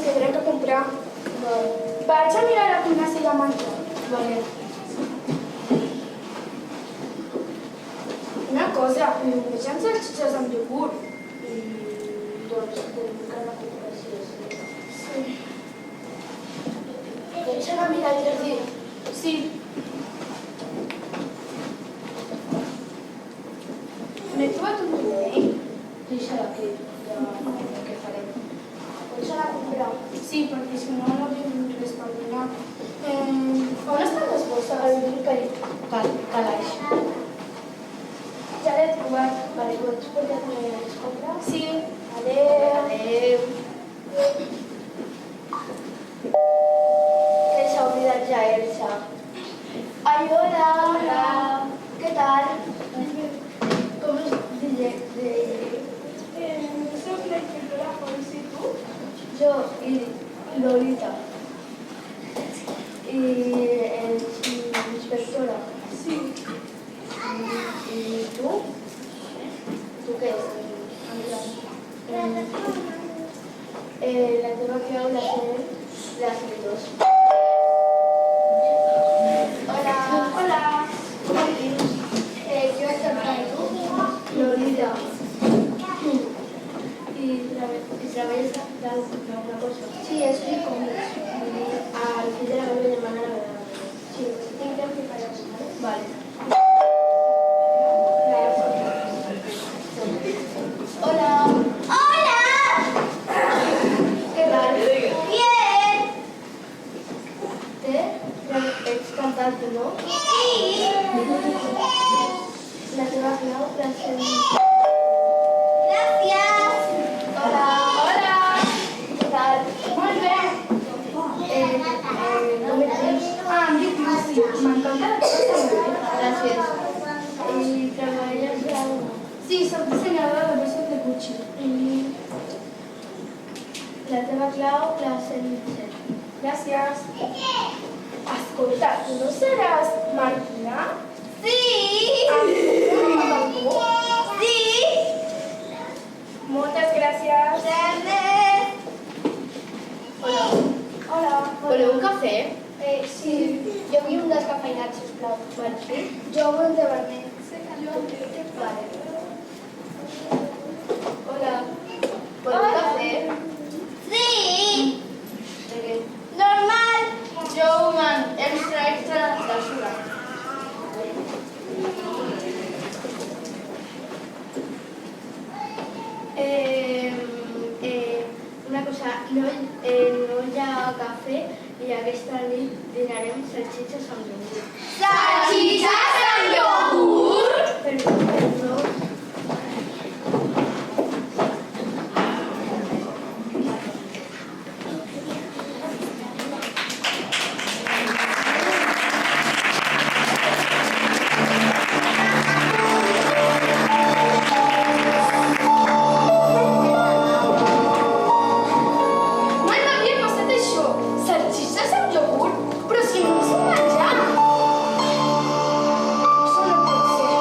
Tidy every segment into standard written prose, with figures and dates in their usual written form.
tindré que comprar. Vaig a mirar la cuina si la menja. Vale. Una cosa, mengen salsitxes amb iogurt. Doncs tenim que anar a comprar sí. Sí. Pensa a mirar el jardí. Sí. M'he trobat un mail. Deixa-la aquí, ja què farem. Pots anar a comprar? Sí, perquè si no, no tinc res per dinar. On estan les bosses? Al calaix. Ja l'he trobat. Vale, pots portar-me les compres? Sí. Adéu. Adéu. Que s'ha oblidat ja, Elsa. Ai, hola. Hola. Què tal? Com es diu? Soc la inspectora Fons i tu? Jo i Lolita. I l'inspectora. Sí. I tu? Tu què és? La teva clau la sé dos. Hola. Hola. Com et dius? Què vas tractar tu? Lolita. I treballes d'alguna cosa? Sí, estic còmics. Al fill de la meva germana la meva. Sí, tinc temps que faràs. Vale. Hola. ¡Hola! ¿Qué tal? Bien. Ets cantante, no? Sí. La teva clau la sé. Gracias. Hola. Hola. Què tal? Molt bé. Com et dius? Em dic Lucy. M'encanta la teva cançó. Gràcies. I treballes d'alguna? Sí, soc dissenyadora de bosses de Gucci. La teva clau la sé. Gràcies. Escolta, tu no seràs Martina? Sí. Sí. Moltes gràcies. Hola. Hola. Voleu un cafè? Sí. Jo vull un descafeinat, sisplau. Vale. Jo vull un de vermell. Vale. Hola. Voleu un cafè? Sí. De què? Normal. Jo, man, extra de sugar. Una cosa, no hi ha cafè i aquesta nit dinarem salsitxes amb iogurt. Salsitxes amb iogurt? Però no. Mai m'havia passat això. Salsitxes amb iogurt? Però si no és un menjar. Això no pot ser.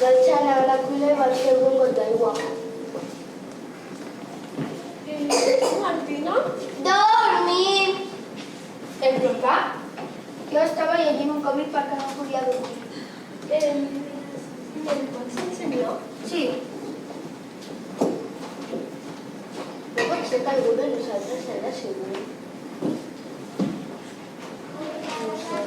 Vaig anar a la cuina i vaig fer un got d'aigua. Martina? Dormim! El broncar? Jo estava llegint un còmic perquè no podia dormir. Me'l pots ensenyar? Sí. No pot ser que algú de nosaltres hagi sigut. No sé.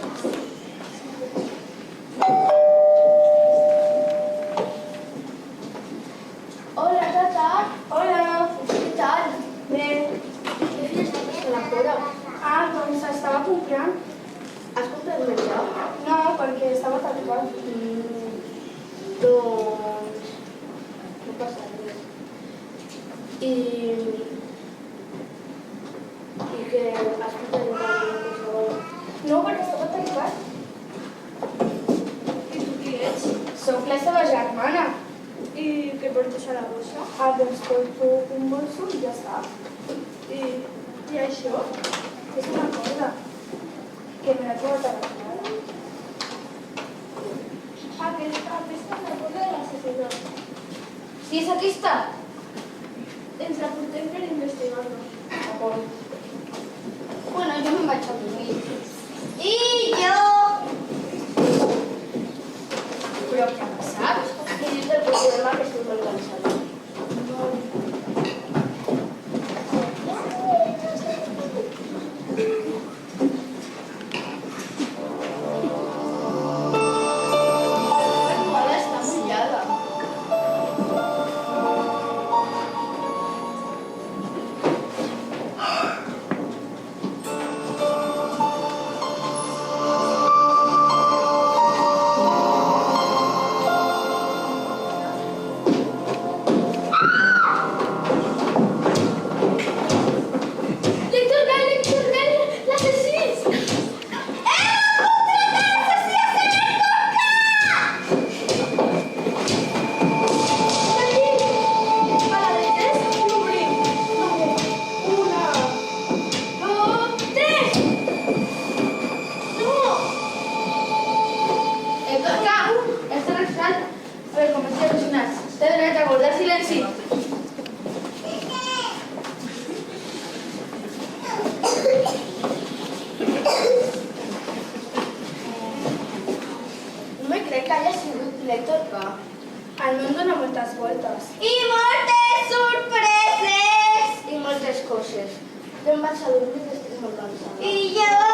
l'estava comprant. Has comprat menjar? No, perquè estava tancat. Doncs... no passa res. I què? Has comprat menjar? No, perquè estava tancat. I tu qui ets? Soc la seva germana. I què portes a la bossa? Ah, doncs porto un bolso i ja està. I això? És una cosa que me l'ha trobat a la mare. Aquesta és la cosa de la societat. Sí, és aquesta. Ens la portem per investigar-la. Bueno, jo me'n vaig a dormir. I jo... Però què ha passat? I dius el problema que estic molt cansada. L'almohada està mullada. L'Hèctor Bell, l'assassí! Silenci. No me crec que haya sigut l'Hèctor K. El món dona moltes voltes. I moltes sorpreses! I moltes coses. Jo em vaig a dormir que estic molt cansada. I jo